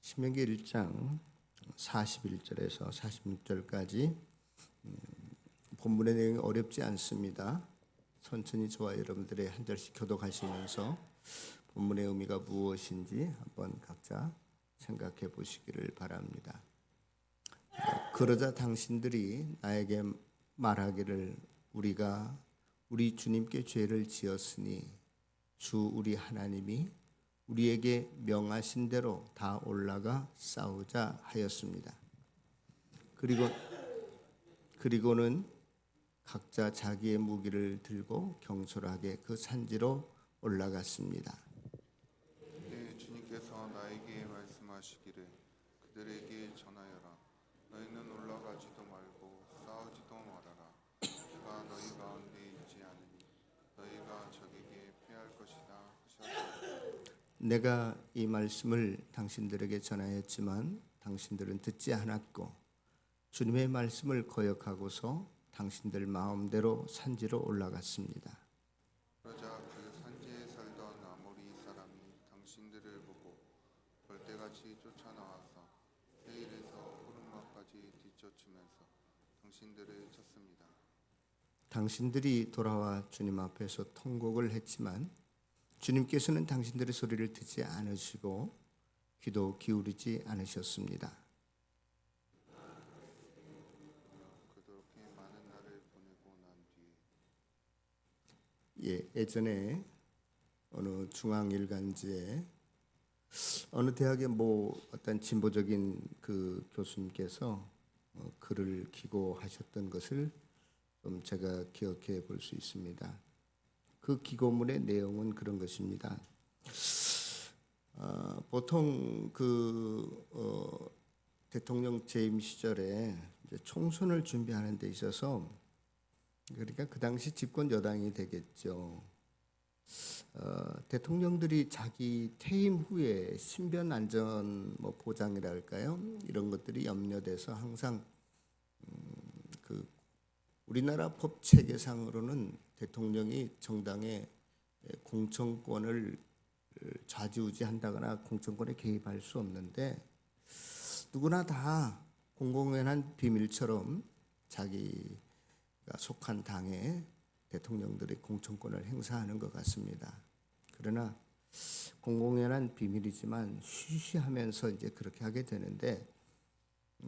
신명기 1장 41절에서 46절까지 본문의 내용이 어렵지 않습니다. 천천히 저와 여러분들의 한 절씩 교독하시면서 본문의 의미가 무엇인지 한번 각자 생각해 보시기를 바랍니다. 그러자 당신들이 나에게 말하기를 우리가 우리 주님께 죄를 지었으니 주 우리 하나님이 우리에게 명하신 대로 다 올라가 싸우자 하였습니다. 그리고는 각자 자기의 무기를 들고 경솔하게 그 산지로 올라갔습니다. 네, 주님께서 나에게 말씀하시기를 그들에게 전하여라. 너희는 올라가지도 말고 싸우지도 말아라. 내가 너희 가운데 있지 않으니 너희가 적에게 패할 것이다 하셨다. 내가 이 말씀을 당신들에게 전하였지만 당신들은 듣지 않았고 주님의 말씀을 거역하고서 당신들 마음대로 산지로 올라갔습니다. 그러자 그 산지에 살던 아모리 사람이 당신들을 보고 벌떼같이 쫓아나와서 세일에서 푸른마까지 뒤쫓으면서 당신들을 쳤습니다. 당신들이 돌아와 주님 앞에서 통곡을 했지만 주님께서는 당신들의 소리를 듣지 않으시고 귀도 기울이지 않으셨습니다. 그렇게 많은 날을 보내고 난 뒤에 예전에 어느 중앙일간지에 어느 대학의 어떤 진보적인 그 교수님께서 글을 기고하셨던 것을 좀 제가 기억해 볼 수 있습니다. 그 기고문의 내용은 그런 것입니다. 보통 대통령 재임 시절에 이제 총선을 준비하는 데 있어서 그러니까 그 당시 집권 여당이 되겠죠. 대통령들이 자기 퇴임 후에 신변 안전 보장이랄까요? 이런 것들이 염려돼서 항상 우리나라 법 체계상으로는 대통령이 정당의 공천권을 좌지우지한다거나 공천권에 개입할 수 없는데 누구나 다 공공연한 비밀처럼 자기가 속한 당에 대통령들이 공천권을 행사하는 것 같습니다. 그러나 공공연한 비밀이지만 쉬쉬하면서 이제 그렇게 하게 되는데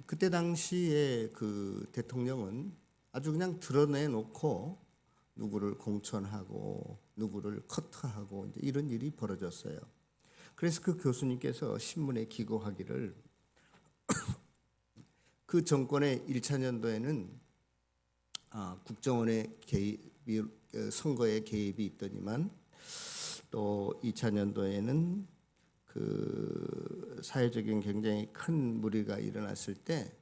그때 당시에 그 대통령은 아주 그냥 드러내놓고 누구를 공천하고 누구를 커트하고 이제 이런 일이 벌어졌어요. 그래서 그 교수님께서 신문에 기고하기를 그 정권의 1차 년도에는 국정원의 개입이 선거에 개입이 있더니만 또 2차 년도에는 그 사회적인 굉장히 큰 무리가 일어났을 때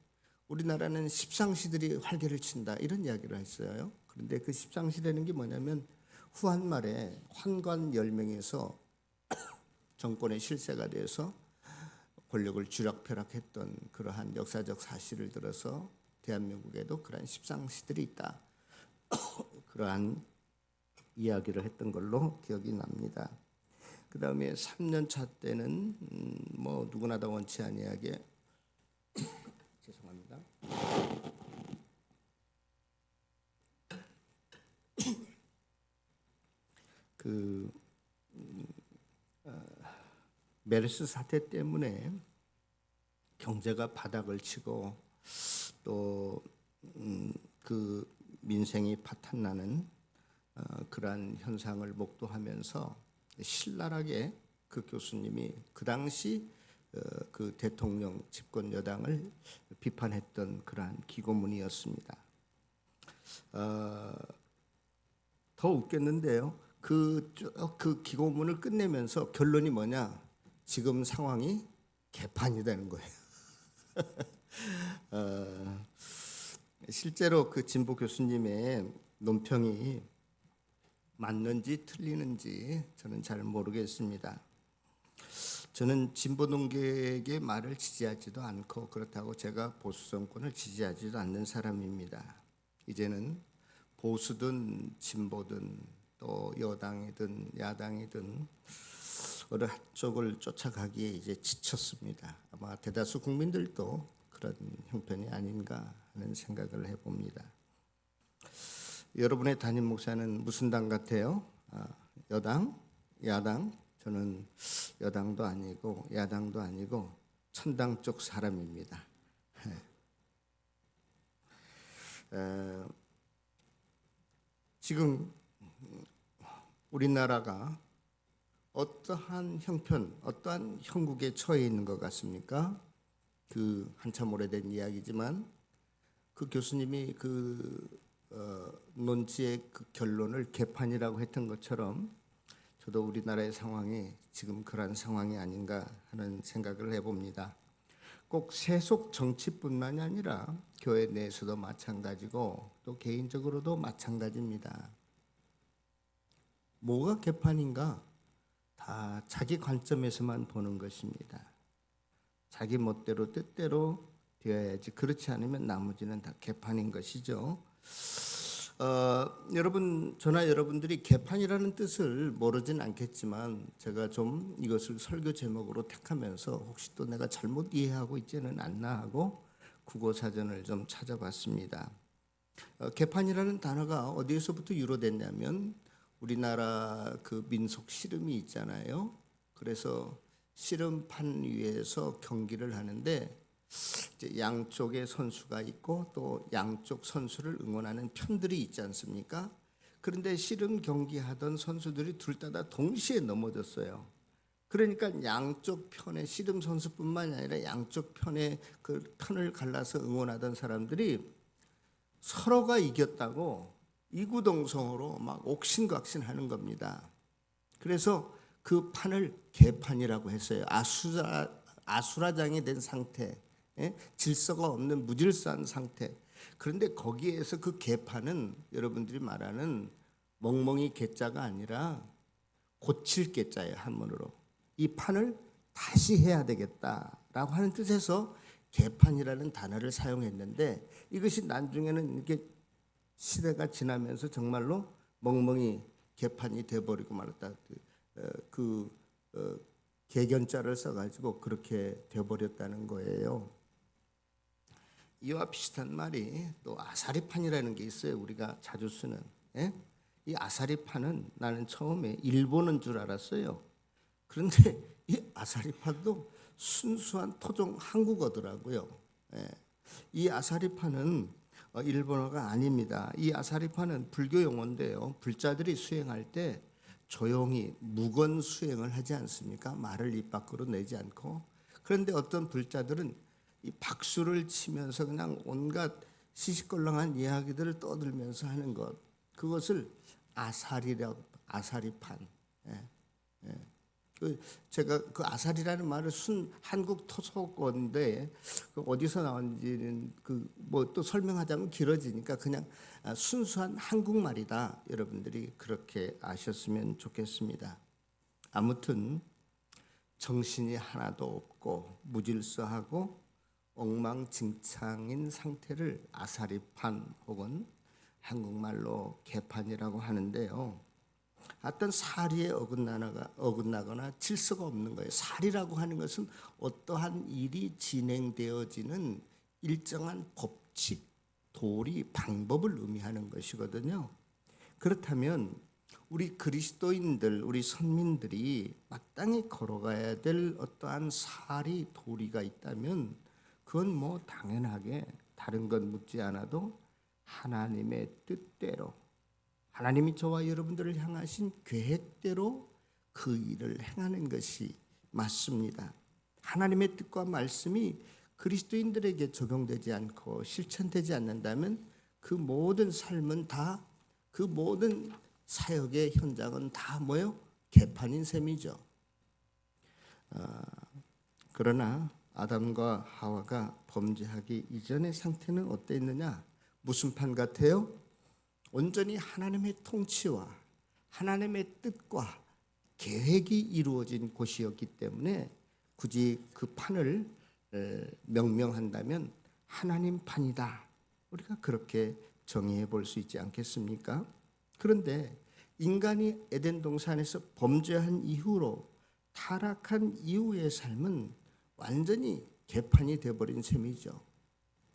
우리나라는 십상시들이 활개를 친다 이런 이야기를 했어요. 그런데 그 십상시라는 게 뭐냐면 후한 말에 환관 10명에서 정권의 실세가 돼서 권력을 쥐락펴락했던 그러한 역사적 사실을 들어서 대한민국에도 그러한 십상시들이 있다. 그러한 이야기를 했던 걸로 기억이 납니다. 그 다음에 3년 차 때는 누구나 다 원치 아니하게 죄송합니다. 메르스 사태 때문에 경제가 바닥을 치고 또 그 민생이 파탄나는 그러한 현상을 목도하면서 신랄하게 그 교수님이 그 당시 그 대통령 집권 여당을 비판했던 그러한 기고문이었습니다. 더 웃겼는데요. 그 기고문을 끝내면서 결론이 뭐냐? 지금 상황이 개판이 되는 거예요. 실제로 그 진보 교수님의 논평이 맞는지 틀리는지 저는 잘 모르겠습니다. 저는 진보 농객의 말을 지지하지도 않고 그렇다고 제가 보수 정권을 지지하지도 않는 사람입니다. 이제는 보수든 진보든 또 여당이든 야당이든 어느 한쪽을 쫓아가기에 이제 지쳤습니다. 아마 대다수 국민들도 그런 형편이 아닌가 하는 생각을 해봅니다. 여러분의 담임 목사는 무슨 당 같아요? 여당, 야당? 저는 여당도 아니고 야당도 아니고 천당 쪽 사람입니다. 지금 우리나라가 어떠한 형편, 어떠한 형국에 처해 있는 것 같습니까? 그 한참 오래된 이야기지만 그 교수님이 논지의 그 결론을 개판이라고 했던 것처럼 저도 우리나라의 상황이 지금 그런 상황이 아닌가 하는 생각을 해봅니다. 꼭 세속 정치뿐만이 아니라 교회 내에서도 마찬가지고 또 개인적으로도 마찬가지입니다. 뭐가 개판인가? 다 자기 관점에서만 보는 것입니다. 자기 멋대로 뜻대로 되어야지, 그렇지 않으면 나머지는 다 개판인 것이죠. 여러분, 저나 여러분들이 개판이라는 뜻을 모르진 않겠지만 제가 좀 이것을 설교 제목으로 택하면서 혹시 또 내가 잘못 이해하고 있지는 않나 하고 국어사전을 좀 찾아봤습니다. 개판이라는 단어가 어디에서부터 유래됐냐면 우리나라 그 민속 씨름이 있잖아요. 그래서 씨름판 위에서 경기를 하는데 이제 양쪽에 선수가 있고 또 양쪽 선수를 응원하는 편들이 있지 않습니까? 그런데 씨름 경기하던 선수들이 둘 다 동시에 넘어졌어요. 그러니까 양쪽 편의 씨름 선수뿐만이 아니라 양쪽 편의 그 편을 갈라서 응원하던 사람들이 서로가 이겼다고 이구동성으로 막 옥신각신하는 겁니다. 그래서 그 판을 개판이라고 했어요. 아수라장이 된 상태, 질서가 없는 무질서한 상태. 그런데 거기에서 그 개판은 여러분들이 말하는 멍멍이 개자가 아니라 고칠 개자예요, 한문으로. 이 판을 다시 해야 되겠다라고 하는 뜻에서 개판이라는 단어를 사용했는데 이것이 나중에는 이렇게 시대가 지나면서 정말로 멍멍이 개판이 돼버리고 말았다. 개견자를 써가지고 그렇게 돼버렸다는 거예요. 이와 비슷한 말이 또 아사리판이라는 게 있어요. 우리가 자주 쓰는. 이 아사리판은 나는 처음에 일본인 줄 알았어요. 그런데 이 아사리판도 순수한 토종 한국어더라고요. 이 아사리판은 일본어가 아닙니다. 이 아사리판은 불교 용어인데요. 불자들이 수행할 때 조용히 무건 수행을 하지 않습니까? 말을 입 밖으로 내지 않고. 그런데 어떤 불자들은 이 박수를 치면서 그냥 온갖 시시껄렁한 이야기들을 떠들면서 하는 것, 그것을 아사리라고, 아사리판. 제가 그 아사리라는 말을 순 한국 토속어인데 어디서 나왔는지는 뭐 또 설명하자면 길어지니까 그냥 순수한 한국말이다. 여러분들이 그렇게 아셨으면 좋겠습니다. 아무튼 정신이 하나도 없고 무질서하고 엉망진창인 상태를 아사리판 혹은 한국말로 개판이라고 하는데요. 어떤 사리에 어긋나거나 질서가 없는 거예요. 사리라고 하는 것은 어떠한 일이 진행되어지는 일정한 법칙, 도리, 방법을 의미하는 것이거든요. 그렇다면 우리 그리스도인들, 우리 선민들이 마땅히 걸어가야 될 어떠한 사리, 도리가 있다면 그건 뭐 당연하게 다른 건 묻지 않아도 하나님의 뜻대로, 하나님이 저와 여러분들을 향하신 계획대로 그 일을 행하는 것이 맞습니다. 하나님의 뜻과 말씀이 그리스도인들에게 적용되지 않고 실천되지 않는다면 그 모든 삶은 다, 그 모든 사역의 현장은 다 뭐요? 개판인 셈이죠. 그러나 아담과 하와가 범죄하기 이전의 상태는 어땠느냐? 무슨 판 같아요? 온전히 하나님의 통치와 하나님의 뜻과 계획이 이루어진 곳이었기 때문에 굳이 그 판을 명명한다면 하나님 판이다. 우리가 그렇게 정의해 볼 수 있지 않겠습니까? 그런데 인간이 에덴 동산에서 범죄한 이후로 타락한 이후의 삶은 완전히 개판이 되어버린 셈이죠.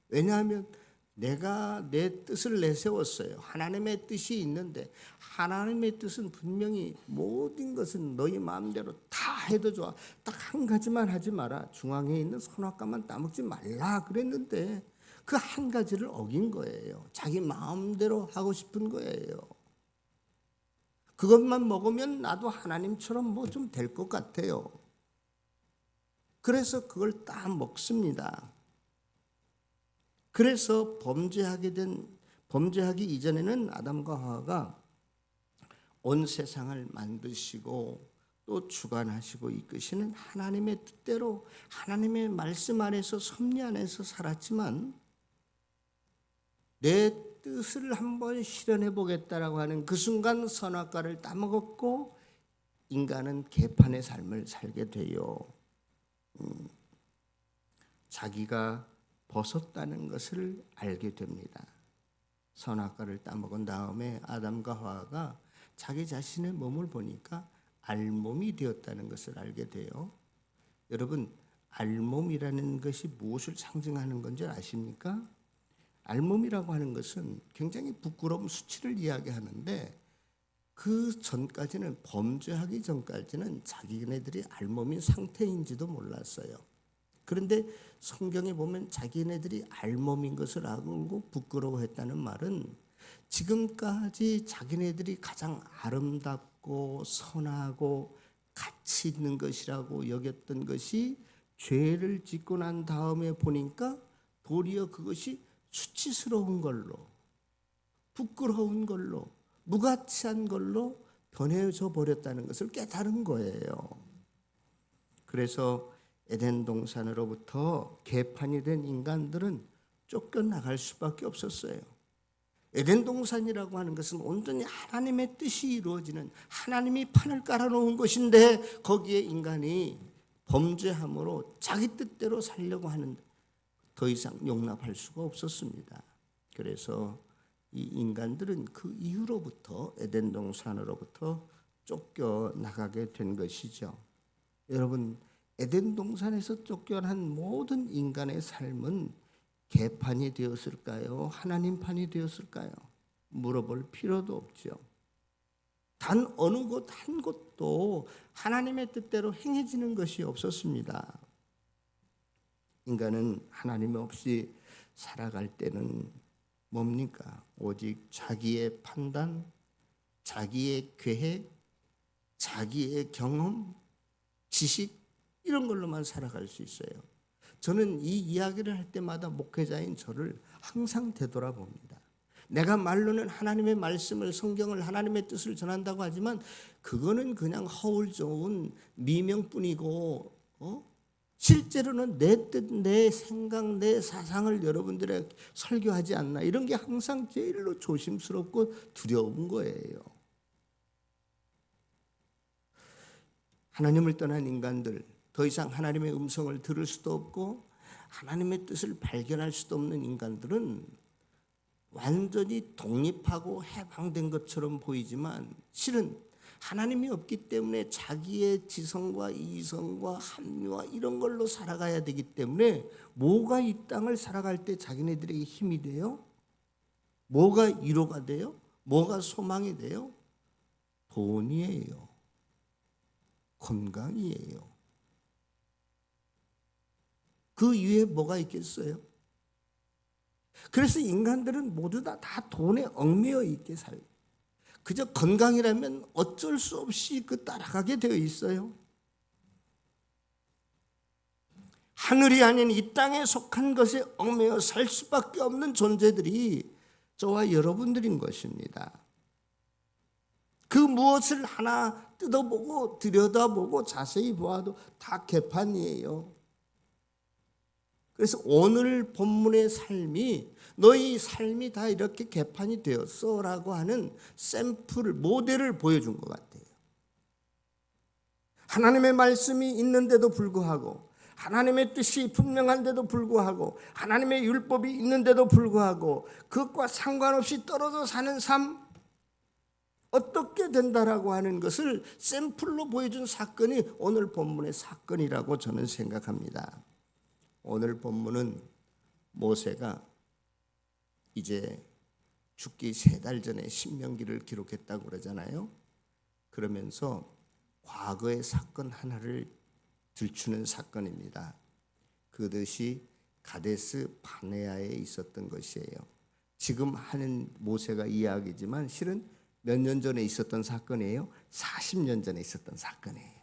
왜냐하면 내가 내 뜻을 내세웠어요. 하나님의 뜻이 있는데 하나님의 뜻은 분명히 모든 것은 너희 마음대로 다 해도 좋아. 딱 한 가지만 하지 마라. 중앙에 있는 선악과만 따먹지 말라 그랬는데 그 한 가지를 어긴 거예요. 자기 마음대로 하고 싶은 거예요. 그것만 먹으면 나도 하나님처럼 뭐 좀 될 것 같아요. 그래서 그걸 다 먹습니다. 그래서 범죄하기 이전에는 아담과 하와가 온 세상을 만드시고 또 주관하시고 이끄시는 하나님의 뜻대로 하나님의 말씀 안에서 섭리 안에서 살았지만 내 뜻을 한번 실현해 보겠다라고 하는 그 순간 선악과를 따먹었고 인간은 개판의 삶을 살게 돼요. 자기가 벗었다는 것을 알게 됩니다. 선악과를 따먹은 다음에 아담과 하와가 자기 자신의 몸을 보니까 알몸이 되었다는 것을 알게 돼요. 여러분, 알몸이라는 것이 무엇을 상징하는 건지 아십니까? 알몸이라고 하는 것은 굉장히 부끄러운 수치를 이야기하는데 그 전까지는 범죄하기 전까지는 자기네들이 알몸인 상태인지도 몰랐어요. 그런데 성경에 보면 자기네들이 알몸인 것을 알고 부끄러워했다는 말은 지금까지 자기네들이 가장 아름답고 선하고 가치 있는 것이라고 여겼던 것이 죄를 짓고 난 다음에 보니까 도리어 그것이 수치스러운 걸로, 부끄러운 걸로, 무가치한 걸로 변해져 버렸다는 것을 깨달은 거예요. 그래서 에덴 동산으로부터 개판이 된 인간들은 쫓겨나갈 수밖에 없었어요. 에덴 동산이라고 하는 것은 온전히 하나님의 뜻이 이루어지는, 하나님이 판을 깔아놓은 것인데 거기에 인간이 범죄함으로 자기 뜻대로 살려고 하는데 더 이상 용납할 수가 없었습니다. 그래서 이 인간들은 그 이후로부터 에덴 동산으로부터 쫓겨나가게 된 것이죠. 여러분, 에덴 동산에서 쫓겨난 모든 인간의 삶은 개판이 되었을까요? 하나님판이 되었을까요? 물어볼 필요도 없죠. 단 어느 곳 한 곳도 하나님의 뜻대로 행해지는 것이 없었습니다. 인간은 하나님 없이 살아갈 때는 뭡니까? 오직 자기의 판단, 자기의 계획, 자기의 경험, 지식 이런 걸로만 살아갈 수 있어요. 저는 이 이야기를 할 때마다 목회자인 저를 항상 되돌아봅니다. 내가 말로는 하나님의 말씀을, 성경을, 하나님의 뜻을 전한다고 하지만 그거는 그냥 허울 좋은 미명뿐이고 실제로는 내 뜻, 내 생각, 내 사상을 여러분들에게 설교하지 않나, 이런 게 항상 제일로 조심스럽고 두려운 거예요. 하나님을 떠난 인간들, 더 이상 하나님의 음성을 들을 수도 없고 하나님의 뜻을 발견할 수도 없는 인간들은 완전히 독립하고 해방된 것처럼 보이지만 실은 하나님이 없기 때문에 자기의 지성과 이성과 합리화 이런 걸로 살아가야 되기 때문에 뭐가 이 땅을 살아갈 때 자기네들에게 힘이 돼요? 뭐가 위로가 돼요? 뭐가 소망이 돼요? 돈이에요. 건강이에요. 그 이외에 뭐가 있겠어요? 그래서 인간들은 모두 다 돈에 얽매여 있게 살고 그저 건강이라면 어쩔 수 없이 따라가게 되어 있어요. 하늘이 아닌 이 땅에 속한 것에 얽매여 살 수밖에 없는 존재들이 저와 여러분들인 것입니다. 그 무엇을 하나 뜯어보고 들여다보고 자세히 보아도 다 개판이에요. 그래서 오늘 본문의 삶이 너희 삶이 다 이렇게 개판이 되었어 라고 하는 샘플, 모델을 보여준 것 같아요. 하나님의 말씀이 있는데도 불구하고, 하나님의 뜻이 분명한데도 불구하고, 하나님의 율법이 있는데도 불구하고 그것과 상관없이 떨어져 사는 삶, 어떻게 된다라고 하는 것을 샘플로 보여준 사건이 오늘 본문의 사건이라고 저는 생각합니다. 오늘 본문은 모세가 이제 죽기 3달 전에 신명기를 기록했다고 그러잖아요. 그러면서 과거의 사건 하나를 들추는 사건입니다. 그것이 가데스 바네아에 있었던 것이에요. 지금 하는 모세가 이야기지만 실은 몇 년 전에 있었던 사건이에요. 40년 전에 있었던 사건이에요.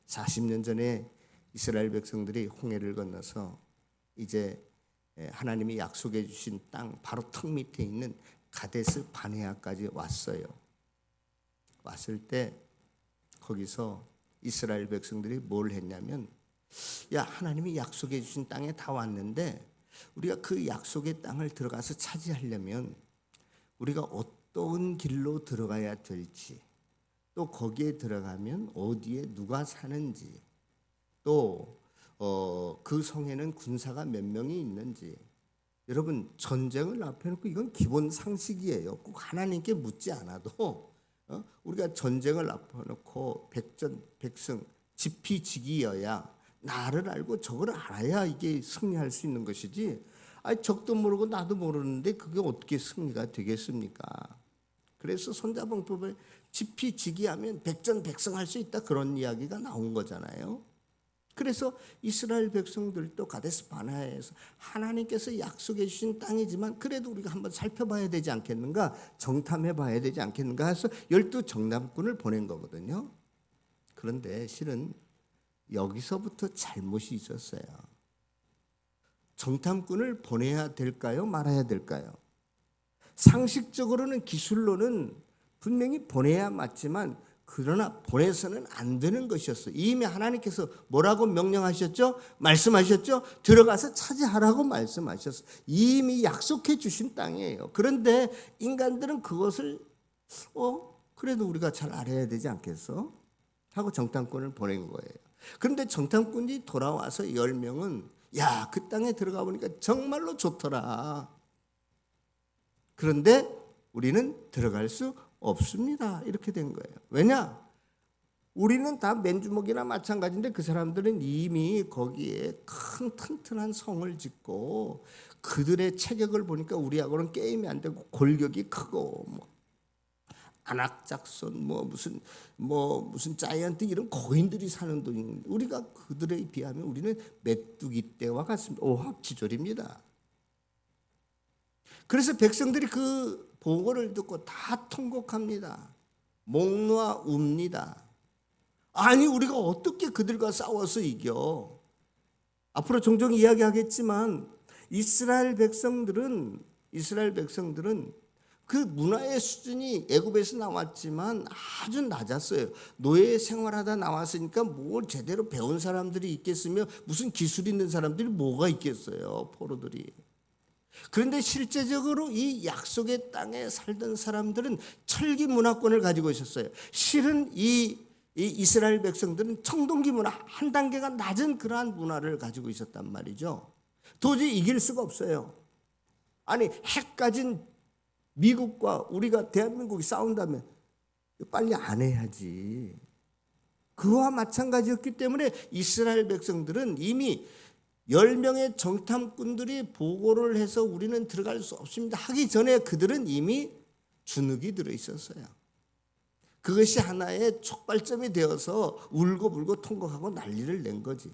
40년 전에 이스라엘 백성들이 홍해를 건너서 이제 하나님이 약속해 주신 땅 바로 턱 밑에 있는 가데스 바네아까지 왔어요. 왔을 때 거기서 이스라엘 백성들이 뭘 했냐면, 야, 하나님이 약속해 주신 땅에 다 왔는데 우리가 그 약속의 땅을 들어가서 차지하려면 우리가 어떤 길로 들어가야 될지, 또 거기에 들어가면 어디에 누가 사는지, 또 그 성에는 군사가 몇 명이 있는지. 여러분, 전쟁을 앞에 놓고 이건 기본 상식이에요. 꼭 하나님께 묻지 않아도 우리가 전쟁을 앞에 놓고 백전, 지피지기여야 나를 알고 적을 알아야 이게 승리할 수 있는 것이지, 적도 모르고 나도 모르는데 그게 어떻게 승리가 되겠습니까? 그래서 손자병법에 지피지기하면 백전백승할 수 있다, 그런 이야기가 나온 거잖아요. 그래서 이스라엘 백성들도 가데스 바네아에서 하나님께서 약속해 주신 땅이지만 그래도 우리가 한번 살펴봐야 되지 않겠는가, 정탐해 봐야 되지 않겠는가 해서 12 정탐꾼을 보낸 거거든요. 그런데 실은 여기서부터 잘못이 있었어요. 정탐꾼을 보내야 될까요? 말아야 될까요? 상식적으로는, 기술로는 분명히 보내야 맞지만 그러나 보내서는 안 되는 것이었어요. 이미 하나님께서 뭐라고 명령하셨죠? 말씀하셨죠? 들어가서 차지하라고 말씀하셨어요. 이미 약속해 주신 땅이에요. 그런데 인간들은 그것을 그래도 우리가 잘 알아야 되지 않겠어? 하고 정탐꾼을 보낸 거예요. 그런데 정탐꾼이 돌아와서 10명은 야, 그 땅에 들어가 보니까 정말로 좋더라. 그런데 우리는 들어갈 수 없습니다. 이렇게 된 거예요. 왜냐? 우리는 다 맨주먹이나 마찬가지인데 그 사람들은 이미 거기에 큰 튼튼한 성을 짓고 그들의 체격을 보니까 우리하고는 게임이 안 되고 골격이 크고 안악작손 무슨 자이언트 이런 거인들이 사는 동인데 우리가 그들에 비하면 우리는 메뚜기 떼와 같습니다. 오합지졸입니다. 그래서 백성들이 그 보고를 듣고 다 통곡합니다. 목 놓아 웁니다. 아니, 우리가 어떻게 그들과 싸워서 이겨? 앞으로 종종 이야기하겠지만 이스라엘 백성들은 그 문화의 수준이 애굽에서 나왔지만 아주 낮았어요. 노예 생활하다 나왔으니까 뭘 제대로 배운 사람들이 있겠으며 무슨 기술 있는 사람들이 뭐가 있겠어요, 포로들이. 그런데 실제적으로 이 약속의 땅에 살던 사람들은 철기 문화권을 가지고 있었어요. 실은 이 이스라엘 백성들은 청동기 문화, 한 단계가 낮은 그러한 문화를 가지고 있었단 말이죠. 도저히 이길 수가 없어요. 아니, 핵 가진 미국과 우리가 대한민국이 싸운다면 빨리 안 해야지. 그와 마찬가지였기 때문에 이스라엘 백성들은 이미 10명의 정탐꾼들이 보고를 해서 우리는 들어갈 수 없습니다 하기 전에 그들은 이미 주눅이 들어 있었어요. 그것이 하나의 촉발점이 되어서 울고불고 통곡하고 난리를 낸 거지.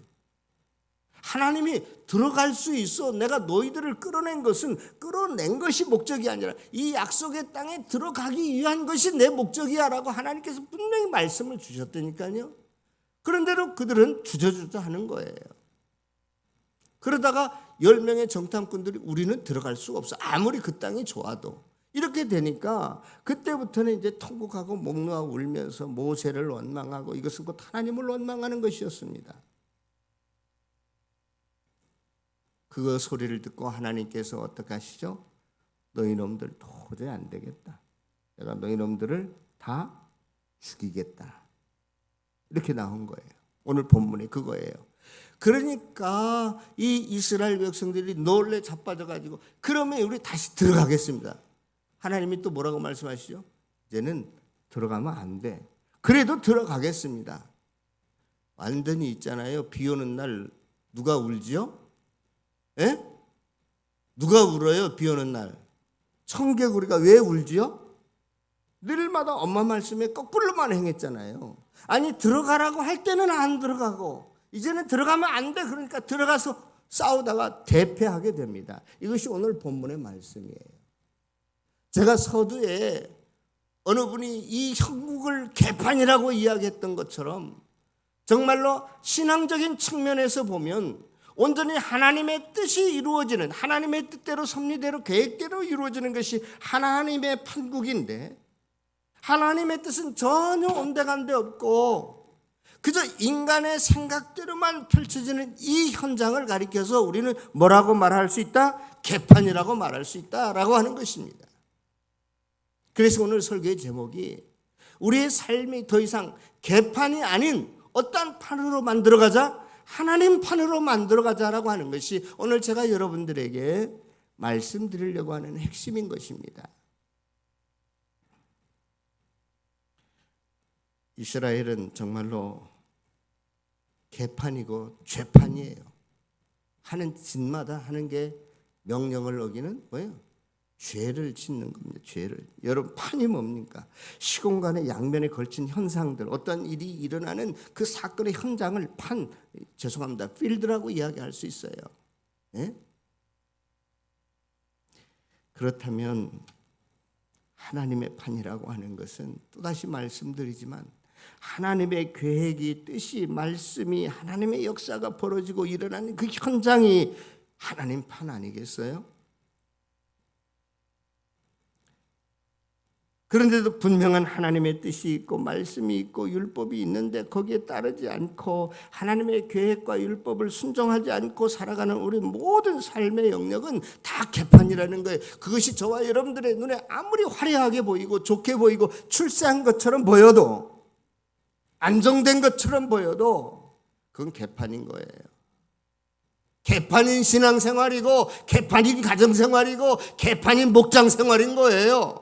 하나님이 들어갈 수 있어. 내가 너희들을 끌어낸 것은 끌어낸 것이 목적이 아니라 이 약속의 땅에 들어가기 위한 것이 내 목적이야 라고 하나님께서 분명히 말씀을 주셨다니까요. 그런데도 그들은 주저주저 하는 거예요. 그러다가 10명의 정탐꾼들이 우리는 들어갈 수가 없어. 아무리 그 땅이 좋아도. 이렇게 되니까 그때부터는 이제 통곡하고 목 놓아 울면서 모세를 원망하고 이것은 곧 하나님을 원망하는 것이었습니다. 그 소리를 듣고 하나님께서 어떻게 하시죠? 너희 놈들 도저히 안 되겠다. 내가 너희 놈들을 다 죽이겠다. 이렇게 나온 거예요. 오늘 본문이 그거예요. 그러니까 이 이스라엘 백성들이 놀래 자빠져가지고 그러면 우리 다시 들어가겠습니다. 하나님이 또 뭐라고 말씀하시죠? 이제는 들어가면 안 돼. 그래도 들어가겠습니다. 완전히 있잖아요. 비 오는 날 누가 울지요? 예? 누가 울어요? 비 오는 날. 청개구리가 왜 울지요? 늘마다 엄마 말씀에 거꾸로만 행했잖아요. 아니 들어가라고 할 때는 안 들어가고 이제는 들어가면 안 돼. 그러니까 들어가서 싸우다가 대패하게 됩니다. 이것이 오늘 본문의 말씀이에요. 제가 서두에 어느 분이 이 형국을 개판이라고 이야기했던 것처럼 정말로 신앙적인 측면에서 보면 온전히 하나님의 뜻이 이루어지는, 하나님의 뜻대로 섭리대로 계획대로 이루어지는 것이 하나님의 판국인데, 하나님의 뜻은 전혀 온데간데 없고 그저 인간의 생각대로만 펼쳐지는 이 현장을 가리켜서 우리는 뭐라고 말할 수 있다? 개판이라고 말할 수 있다라고 하는 것입니다. 그래서 오늘 설교의 제목이 우리의 삶이 더 이상 개판이 아닌 어떤 판으로 만들어가자, 하나님 판으로 만들어가자라고 하는 것이 오늘 제가 여러분들에게 말씀드리려고 하는 핵심인 것입니다. 이스라엘은 정말로 개판이고 죄판이에요. 하는 짓마다 하는 게 명령을 어기는 뭐예요? 죄를 짓는 겁니다. 죄를. 여러분 판이 뭡니까? 시공간의 양면에 걸친 현상들, 어떤 일이 일어나는 그 사건의 현장을 죄송합니다. 필드라고 이야기할 수 있어요. 예? 그렇다면 하나님의 판이라고 하는 것은 또다시 말씀드리지만 하나님의 계획이, 뜻이, 말씀이, 하나님의 역사가 벌어지고 일어나는 그 현장이 하나님 판 아니겠어요? 그런데도 분명한 하나님의 뜻이 있고 말씀이 있고 율법이 있는데 거기에 따르지 않고 하나님의 계획과 율법을 순종하지 않고 살아가는 우리 모든 삶의 영역은 다 개판이라는 거예요. 그것이 저와 여러분들의 눈에 아무리 화려하게 보이고 좋게 보이고 출세한 것처럼 보여도, 안정된 것처럼 보여도 그건 개판인 거예요. 개판인 신앙생활이고 개판인 가정생활이고 개판인 목장생활인 거예요.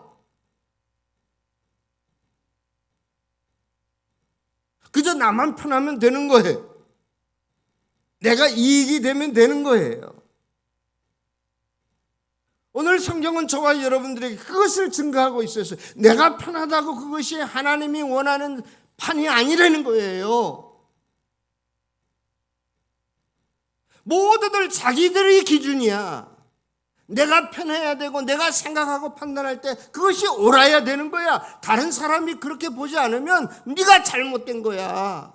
그저 나만 편하면 되는 거예요. 내가 이익이 되면 되는 거예요. 오늘 성경은 저와 여러분들에게 그것을 증거하고 있어서 내가 편하다고 그것이 하나님이 원하는 판이 아니라는 거예요. 모두들 자기들의 기준이야. 내가 편해야 되고 내가 생각하고 판단할 때 그것이 옳아야 되는 거야. 다른 사람이 그렇게 보지 않으면 네가 잘못된 거야.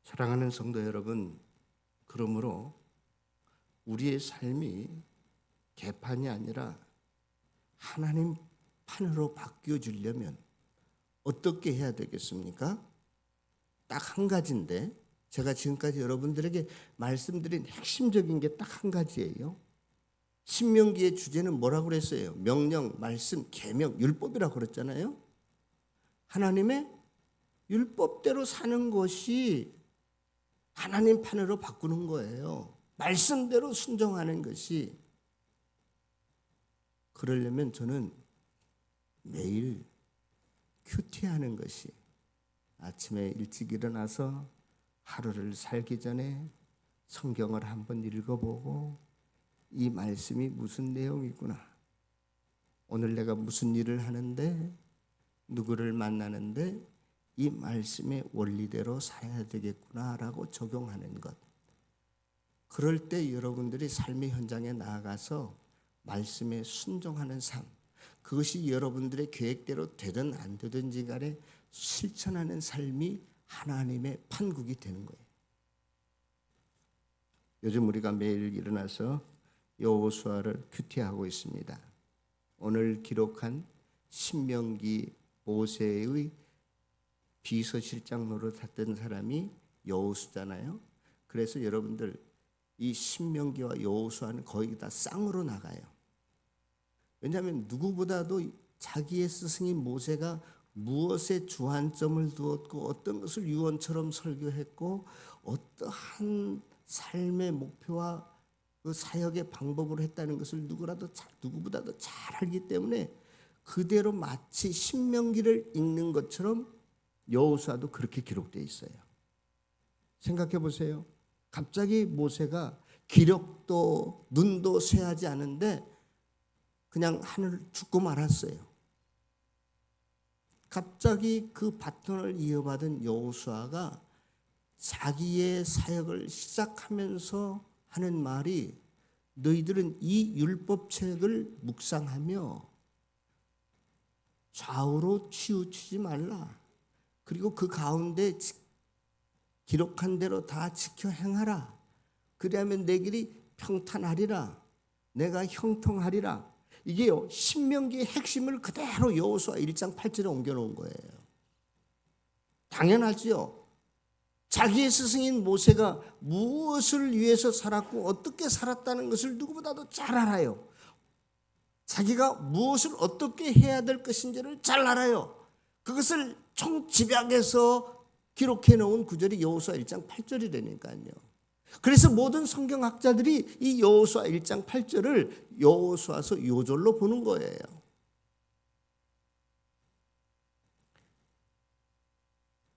사랑하는 성도 여러분, 그러므로 우리의 삶이 개판이 아니라 하나님 판으로 바뀌어지려면 어떻게 해야 되겠습니까? 딱 한 가지인데 제가 지금까지 여러분들에게 말씀드린 핵심적인 게 딱 한 가지예요. 신명기의 주제는 뭐라고 그랬어요? 명령, 말씀, 계명, 율법이라고 그랬잖아요. 하나님의 율법대로 사는 것이 하나님 판으로 바꾸는 거예요. 말씀대로 순종하는 것이. 그러려면 저는 매일 큐티하는 것이, 아침에 일찍 일어나서 하루를 살기 전에 성경을 한번 읽어보고 이 말씀이 무슨 내용이구나, 오늘 내가 무슨 일을 하는데 누구를 만나는데 이 말씀의 원리대로 살아야 되겠구나라고 적용하는 것. 그럴 때 여러분들이 삶의 현장에 나아가서 말씀에 순종하는 삶, 그것이 여러분들의 계획대로 되든 안 되든지 간에 실천하는 삶이 하나님의 판국이 되는 거예요. 요즘 우리가 매일 일어나서 여호수아를 큐티하고 있습니다. 오늘 기록한 신명기 모세의 비서실장 노릇했던 사람이 여호수잖아요. 그래서 여러분들 이 신명기와 여호수아는 거의 다 쌍으로 나가요. 왜냐하면 누구보다도 자기의 스승인 모세가 무엇에 주안점을 두었고 어떤 것을 유언처럼 설교했고 어떠한 삶의 목표와 그 사역의 방법으로 했다는 것을 누구보다도 잘 알기 때문에 그대로 마치 신명기를 읽는 것처럼 여호수아도 그렇게 기록되어 있어요. 생각해 보세요. 갑자기 모세가 기력도 눈도 쇠하지 않은데 그냥 하늘을 죽고 말았어요. 갑자기 그 바톤을 이어받은 여호수아가 자기의 사역을 시작하면서 하는 말이 너희들은 이 율법책을 묵상하며 좌우로 치우치지 말라. 그리고 그 가운데 기록한 대로 다 지켜 행하라. 그리하면 내 길이 평탄하리라. 내가 형통하리라. 이게요, 신명기의 핵심을 그대로 여호수아 1장 8절에 옮겨놓은 거예요. 당연하지요. 자기의 스승인 모세가 무엇을 위해서 살았고 어떻게 살았다는 것을 누구보다도 잘 알아요. 자기가 무엇을 어떻게 해야 될 것인지를 잘 알아요. 그것을 총집약해서 기록해 놓은 구절이 여호수아 1장 8절이라니까요. 그래서 모든 성경학자들이 이 여호수아 1장 8절을 여호수아서 요절로 보는 거예요.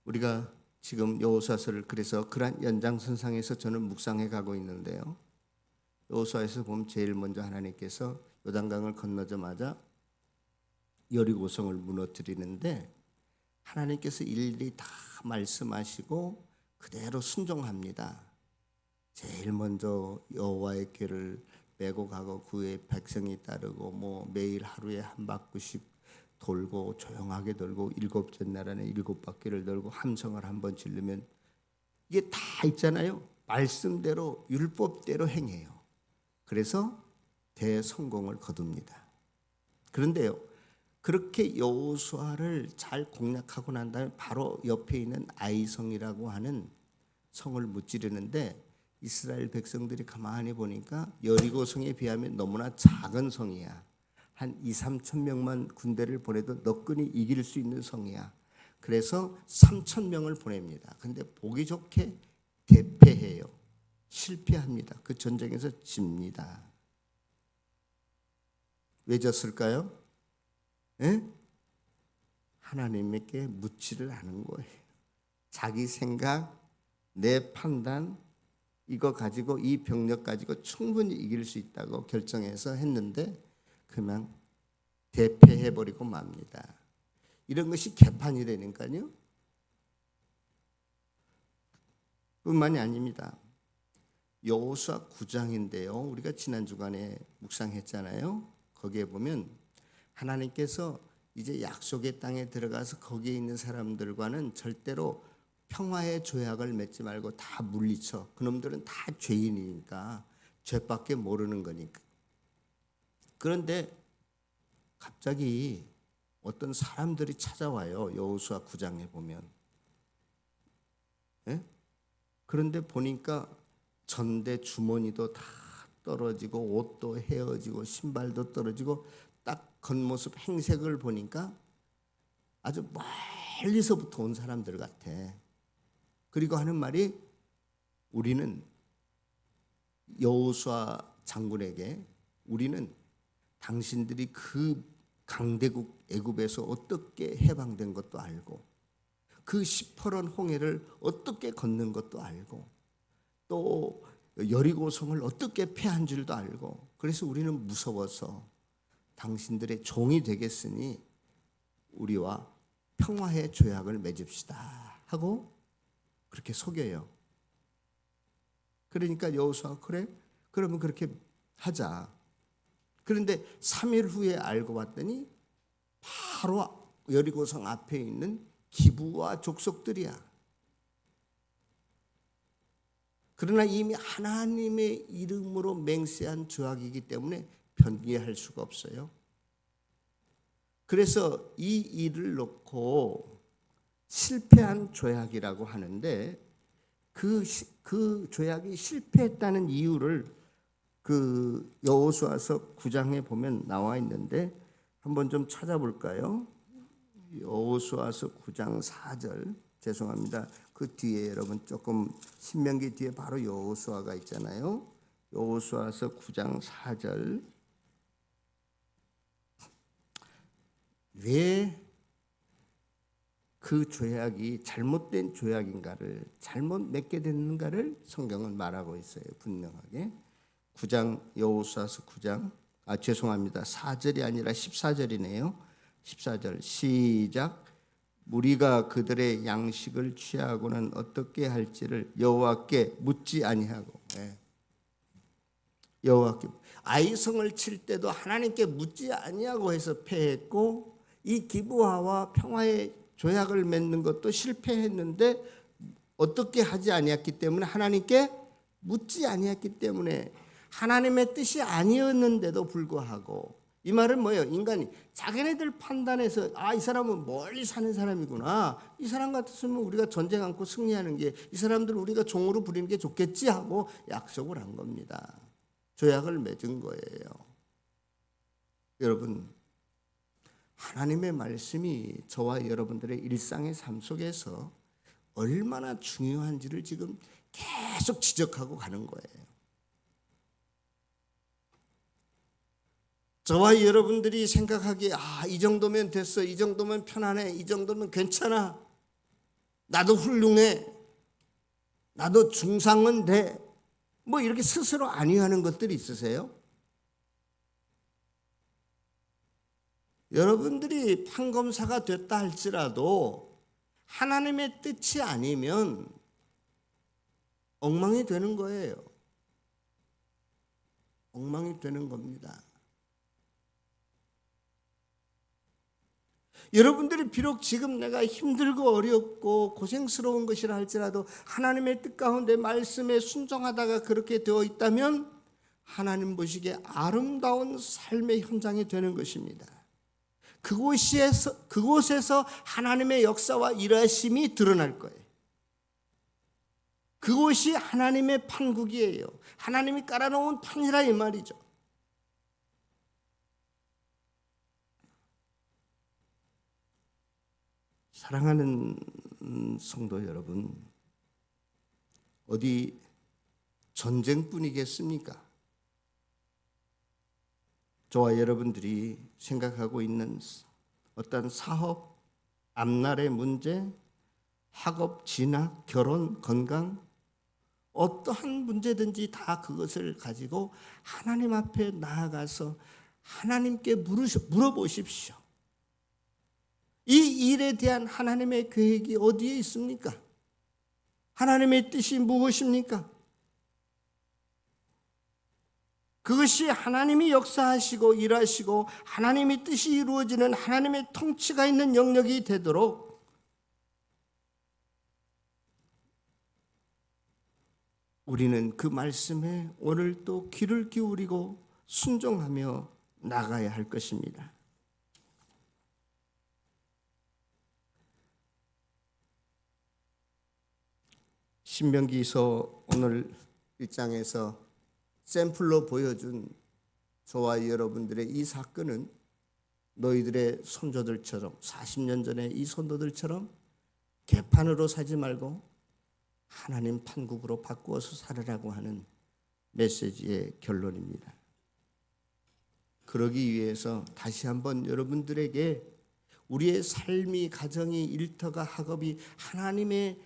우리가 지금 여호수아서를 그래서 그런 연장선상에서 저는 묵상해 가고 있는데요. 여호수아에서 보면 제일 먼저 하나님께서 요단강을 건너자마자 여리고성을 무너뜨리는데 하나님께서 일일이 다 말씀하시고 그대로 순종합니다. 제일 먼저 여호와의 궤를 메고 가고 그의 백성이 따르고 뭐 매일 하루에 한 바퀴씩 돌고 조용하게 돌고 일곱째 날에는 7바퀴를 돌고 함성을 한번 지르면 이게 다 있잖아요. 말씀대로 율법대로 행해요. 그래서 대성공을 거둡니다. 그런데요, 그렇게 여호수아를 잘 공략하고 난 다음에 바로 옆에 있는 아이성이라고 하는 성을 무찌르는데 이스라엘 백성들이 가만히 보니까 여리고성에 비하면 너무나 작은 성이야. 한 2-3천 명만 군대를 보내도 너끈히 이길 수 있는 성이야. 그래서 3천 명을 보냅니다. 근데 보기 좋게 대패해요. 실패합니다. 그 전쟁에서 집니다. 왜 졌을까요? 에? 하나님께 묻지를 않은 거예요. 자기 생각, 내 판단, 이거 가지고 이 병력 가지고 충분히 이길 수 있다고 결정해서 했는데 그냥 대패해버리고 맙니다. 이런 것이 개판이라니까요. 뿐만이 아닙니다. 여호수아 9장인데요. 우리가 지난 주간에 묵상했잖아요. 거기에 보면 하나님께서 이제 약속의 땅에 들어가서 거기에 있는 사람들과는 절대로 평화의 조약을 맺지 말고 다 물리쳐. 그놈들은 다 죄인이니까 죄밖에 모르는 거니까. 그런데 갑자기 어떤 사람들이 찾아와요. 여호수아 9장에 보면. 예? 그런데 보니까 전대 주머니도 다 떨어지고 옷도 헤어지고 신발도 떨어지고 딱 겉모습 행색을 보니까 아주 멀리서부터 온 사람들 같아. 그리고 하는 말이 우리는 여호수아 장군에게 우리는 당신들이 그 강대국 애굽에서 어떻게 해방된 것도 알고 그 시퍼런 홍해를 어떻게 건넌 것도 알고 또 여리고성을 어떻게 패한 줄도 알고 그래서 우리는 무서워서 당신들의 종이 되겠으니 우리와 평화의 조약을 맺읍시다 하고 그렇게 속여요. 그러니까 여호수아가 그래? 그러면 그렇게 하자. 그런데 3일 후에 알고 봤더니 바로 여리고성 앞에 있는 기브와 족속들이야. 그러나 이미 하나님의 이름으로 맹세한 조약이기 때문에 변개할 수가 없어요. 그래서 이 일을 놓고 실패한 조약이라고 하는데 그 조약이 실패했다는 이유를 그 여호수아서 9장에 보면 나와 있는데 한번 좀 찾아볼까요? 여호수아서 9장 4절. 죄송합니다. 그 뒤에 여러분 조금 신명기 뒤에 바로 여호수아가 있잖아요. 여호수아서 9장 4절. 왜 그 죄악이 잘못된 죄악인가를, 잘못 맺게 됐는가를 성경은 말하고 있어요. 분명하게. 9장 여호수아서 9장 죄송합니다. 4절이 아니라 14절이네요. 14절 시작. 무리가 그들의 양식을 취하고는 어떻게 할지를 여호와께 묻지 아니하고. 여호와께 아이성을 칠 때도 하나님께 묻지 아니하고 해서 패했고, 이 기브아와 평화의 조약을 맺는 것도 실패했는데 어떻게 하지 아니했기 때문에, 하나님께 묻지 아니했기 때문에, 하나님의 뜻이 아니었는데도 불구하고. 이 말은 뭐예요? 인간이 자기네들 판단해서 이 사람은 멀리 사는 사람이구나, 이 사람 같았으면 우리가 전쟁 않고 승리하는 게, 이 사람들을 우리가 종으로 부리는 게 좋겠지 하고 약속을 한 겁니다. 조약을 맺은 거예요. 여러분, 하나님의 말씀이 저와 여러분들의 일상의 삶 속에서 얼마나 중요한지를 지금 계속 지적하고 가는 거예요. 저와 여러분들이 생각하기에 이 정도면 됐어, 이 정도면 편안해, 이 정도면 괜찮아, 나도 훌륭해, 나도 중상은 돼, 뭐 이렇게 스스로 안위하는 것들이 있으세요? 여러분들이 판검사가 됐다 할지라도 하나님의 뜻이 아니면 엉망이 되는 거예요. 엉망이 되는 겁니다. 여러분들이 비록 지금 내가 힘들고 어렵고 고생스러운 것이라 할지라도 하나님의 뜻 가운데 말씀에 순종하다가 그렇게 되어 있다면 하나님 보시기에 아름다운 삶의 현장이 되는 것입니다. 그곳에서 하나님의 역사와 일하심이 드러날 거예요. 그곳이 하나님의 판국이에요. 하나님이 깔아놓은 판이라 이 말이죠. 사랑하는 성도 여러분, 어디 전쟁뿐이겠습니까? 저와 여러분들이 생각하고 있는 어떤 사업, 앞날의 문제, 학업, 진학, 결혼, 건강, 어떠한 문제든지 다 그것을 가지고 하나님 앞에 나아가서 하나님께 물어보십시오. 이 일에 대한 하나님의 계획이 어디에 있습니까? 하나님의 뜻이 무엇입니까? 그것이 하나님이 역사하시고 일하시고 하나님의 뜻이 이루어지는 하나님의 통치가 있는 영역이 되도록 우리는 그 말씀에 오늘 또 귀를 기울이고 순종하며 나가야 할 것입니다. 신명기서 오늘 1장에서 샘플로 보여준 저와 여러분들의 이 사건은 너희들의 선조들처럼 40년 전에 이 선조들처럼 개판으로 살지 말고 하나님 판국으로 바꾸어서 살으라고 하는 메시지의 결론입니다. 그러기 위해서 다시 한번 여러분들에게 우리의 삶이, 가정이, 일터가, 학업이 하나님의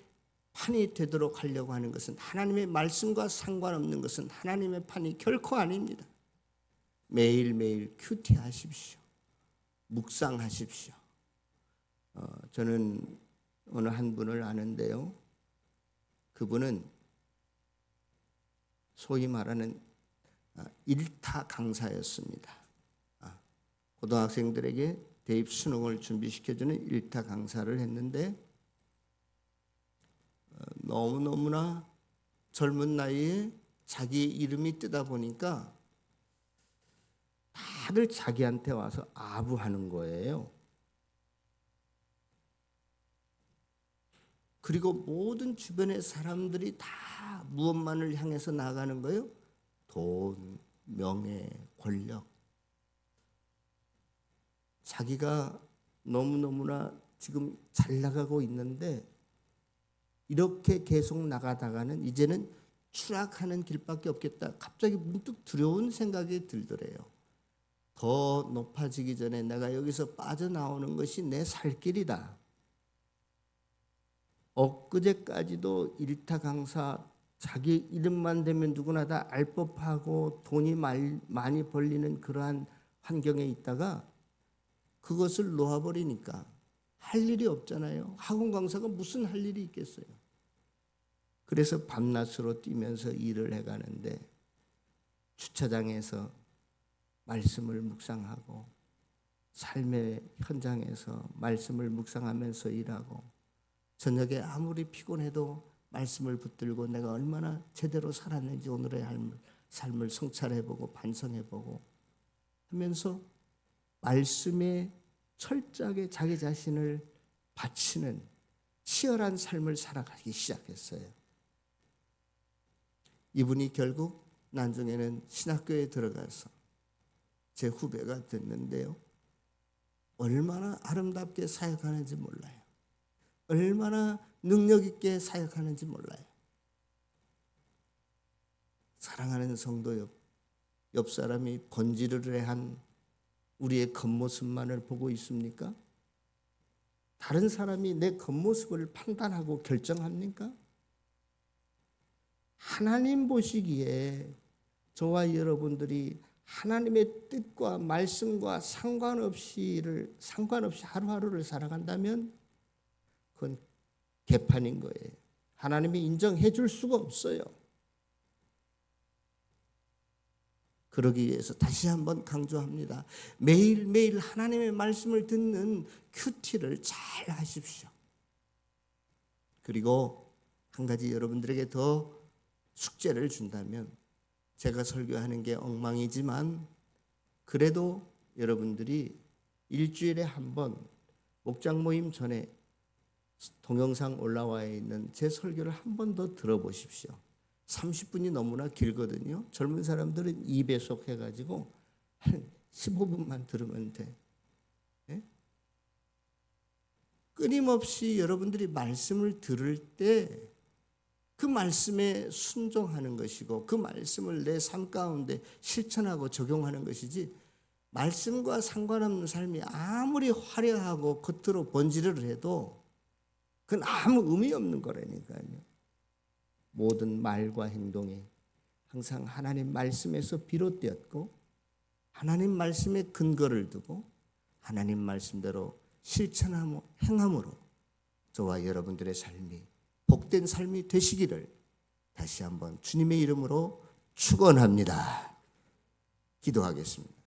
판이 되도록 하려고 하는 것은, 하나님의 말씀과 상관없는 것은 하나님의 판이 결코 아닙니다. 매일매일 큐티하십시오. 묵상하십시오. 저는 어느 한 분을 아는데요, 그분은 소위 말하는 일타 강사였습니다. 고등학생들에게 대입 수능을 준비시켜주는 일타 강사를 했는데 너무너무나 젊은 나이에 자기 이름이 뜨다 보니까 다들 자기한테 와서 아부하는 거예요. 그리고 모든 주변의 사람들이 다 무엇만을 향해서 나가는 거예요? 돈, 명예, 권력. 자기가 너무너무나 지금 잘 나가고 있는데 이렇게 계속 나가다가는 이제는 추락하는 길밖에 없겠다. 갑자기 문득 두려운 생각이 들더래요. 더 높아지기 전에 내가 여기서 빠져나오는 것이 내 살 길이다. 엊그제까지도 일타 강사 자기 이름만 되면 누구나 다 알 법하고 돈이 많이 벌리는 그러한 환경에 있다가 그것을 놓아버리니까 할 일이 없잖아요. 학원 강사가 무슨 할 일이 있겠어요. 그래서 밤낮으로 뛰면서 일을 해가는데 주차장에서 말씀을 묵상하고 삶의 현장에서 말씀을 묵상하면서 일하고 저녁에 아무리 피곤해도 말씀을 붙들고 내가 얼마나 제대로 살았는지 오늘의 삶을 성찰해보고 반성해보고 하면서 말씀에 철저하게 자기 자신을 바치는 치열한 삶을 살아가기 시작했어요. 이분이 결국 나중에는 신학교에 들어가서 제 후배가 됐는데요. 얼마나 아름답게 사역하는지 몰라요. 얼마나 능력 있게 사역하는지 몰라요. 사랑하는 성도 옆 사람이 번지르르한 우리의 겉모습만을 보고 있습니까? 다른 사람이 내 겉모습을 판단하고 결정합니까? 하나님 보시기에 저와 여러분들이 하나님의 뜻과 말씀과 상관없이 하루하루를 살아간다면 그건 개판인 거예요. 하나님이 인정해 줄 수가 없어요. 그러기 위해서 다시 한번 강조합니다. 매일매일 하나님의 말씀을 듣는 큐티를 잘 하십시오. 그리고 한 가지 여러분들에게 더 숙제를 준다면 제가 설교하는 게 엉망이지만 그래도 여러분들이 일주일에 한 번 목장 모임 전에 동영상 올라와 있는 제 설교를 한 번 더 들어보십시오. 30분이 너무나 길거든요. 젊은 사람들은 2배속 해가지고 한 15분만 들으면 돼. 예? 끊임없이 여러분들이 말씀을 들을 때 그 말씀에 순종하는 것이고 그 말씀을 내 삶 가운데 실천하고 적용하는 것이지 말씀과 상관없는 삶이 아무리 화려하고 겉으로 번지르르 해도 그건 아무 의미 없는 거라니까요. 모든 말과 행동이 항상 하나님 말씀에서 비롯되었고 하나님 말씀에 근거를 두고 하나님 말씀대로 실천하고 행함으로 저와 여러분들의 삶이 복된 삶이 되시기를 다시 한번 주님의 이름으로 축원합니다. 기도하겠습니다.